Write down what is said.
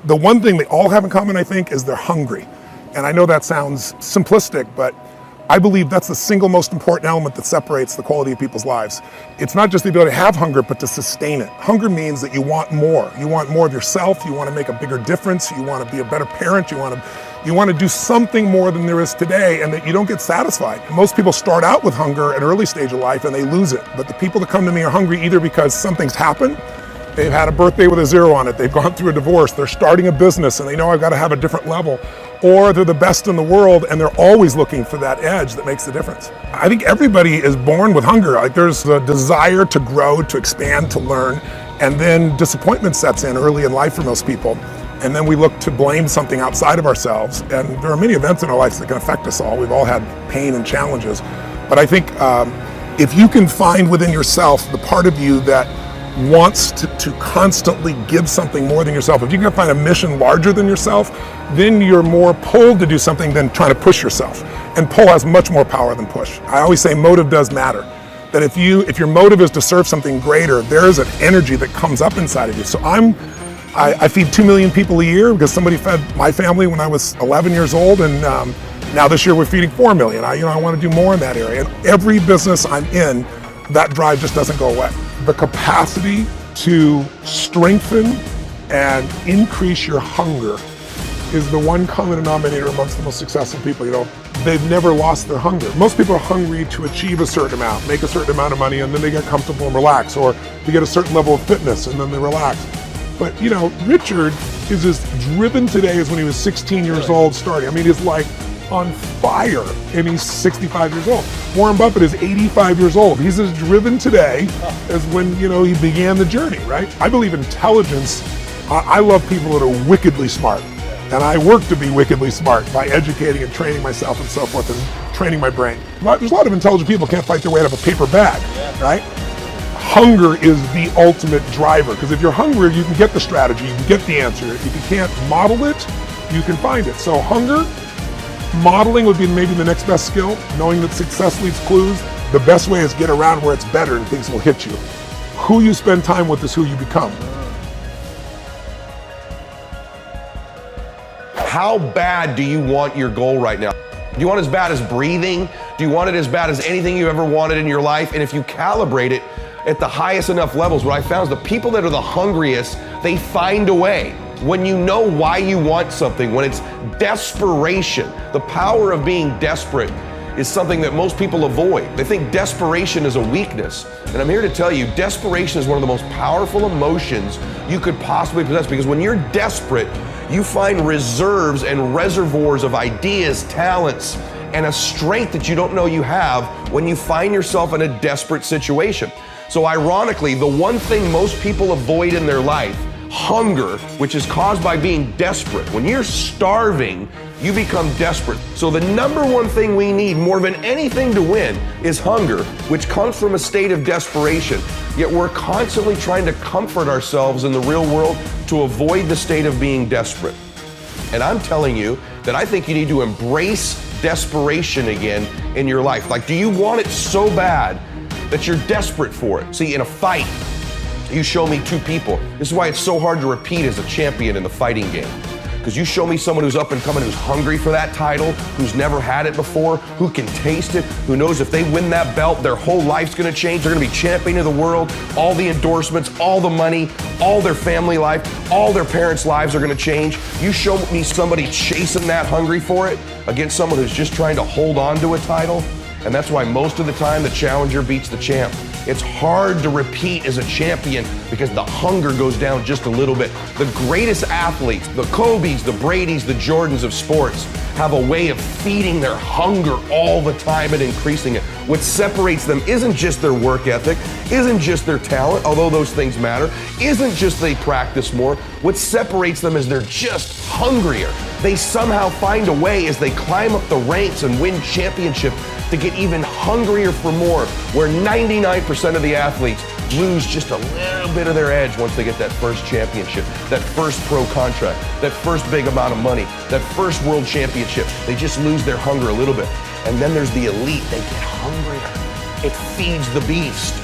the one thing they all have in common, I think, is they're hungry. And I know that sounds simplistic, but I believe that's the single most important element that separates the quality of people's lives. It's not just the ability to have hunger, but to sustain it. Hunger means that you want more. You want more of yourself. You want to make a bigger difference. You want to be a better parent. You want to do something more than there is today, and that you don't get satisfied. Most people start out with hunger at an early stage of life and they lose it. But the people that come to me are hungry either because something's happened, they've had a birthday with a 0 on it, they've gone through a divorce, they're starting a business and they know I've got to have a different level, or they're the best in the world and they're always looking for that edge that makes the difference. I think everybody is born with hunger. Like, there's a desire to grow, to expand, to learn, and then disappointment sets in early in life for most people. And then we look to blame something outside of ourselves. And there are many events in our lives that can affect us all. We've all had pain and challenges. But I think if you can find within yourself the part of you that wants to constantly give something more than yourself, if you can find a mission larger than yourself, then you're more pulled to do something than trying to push yourself. And pull has much more power than push. I always say motive does matter. That if your motive is to serve something greater, there is an energy that comes up inside of you. So I feed 2 million people a year because somebody fed my family when I was 11 years old, and now this year we're feeding 4 million. I want to do more in that area. And every business I'm in, that drive just doesn't go away. The capacity to strengthen and increase your hunger is the one common denominator amongst the most successful people. They've never lost their hunger. Most people are hungry to achieve a certain amount, make a certain amount of money, and then they get comfortable and relax, or to get a certain level of fitness and then they relax. But Richard is as driven today as when he was 16 years old starting. I mean, he's like on fire, and he's 65 years old. Warren Buffett is 85 years old. He's as driven today as when, he began the journey, right? I believe intelligence. I love people that are wickedly smart. And I work to be wickedly smart by educating and training myself and so forth, and training my brain. There's a lot of intelligent people who can't fight their way out of a paper bag, right? Hunger is the ultimate driver, because if you're hungry, you can get the strategy, you can get the answer. If you can't model it, you can find it. So hunger, modeling would be maybe the next best skill. Knowing that success leaves clues. The best way is get around where it's better and things will hit you. Who you spend time with is who you become. How bad do you want your goal right now? Do you want it as bad as breathing? Do you want it as bad as anything you ever wanted in your life? And if you calibrate it at the highest enough levels, what I found is the people that are the hungriest, they find a way. When you know why you want something, when it's desperation, the power of being desperate is something that most people avoid. They think desperation is a weakness. And I'm here to tell you, desperation is one of the most powerful emotions you could possibly possess, because when you're desperate, you find reserves and reservoirs of ideas, talents, and a strength that you don't know you have when you find yourself in a desperate situation. So ironically, the one thing most people avoid in their life, hunger, which is caused by being desperate. When you're starving, you become desperate. So the number one thing we need more than anything to win is hunger, which comes from a state of desperation. Yet we're constantly trying to comfort ourselves in the real world to avoid the state of being desperate. And I'm telling you that I think you need to embrace desperation again in your life. Like, do you want it so bad that you're desperate for it? See, in a fight, you show me two people. This is why it's so hard to repeat as a champion in the fighting game. Because you show me someone who's up and coming, who's hungry for that title, who's never had it before, who can taste it, who knows if they win that belt, their whole life's gonna change. They're gonna be champion of the world, all the endorsements, all the money, all their family life, all their parents' lives are gonna change. You show me somebody chasing that, hungry for it, against someone who's just trying to hold on to a title. And that's why most of the time the challenger beats the champ. It's hard to repeat as a champion because the hunger goes down just a little bit. The greatest athletes, the Kobes, the Bradys, the Jordans of sports, have a way of feeding their hunger all the time and increasing it. What separates them isn't just their work ethic, isn't just their talent, although those things matter, isn't just they practice more. What separates them is they're just hungrier. They somehow find a way as they climb up the ranks and win championships to get even hungrier for more, where 99% of the athletes lose just a little bit of their edge once they get that first championship, that first pro contract, that first big amount of money, that first world championship. They just lose their hunger a little bit. And then there's the elite. They get hungrier. It feeds the beast.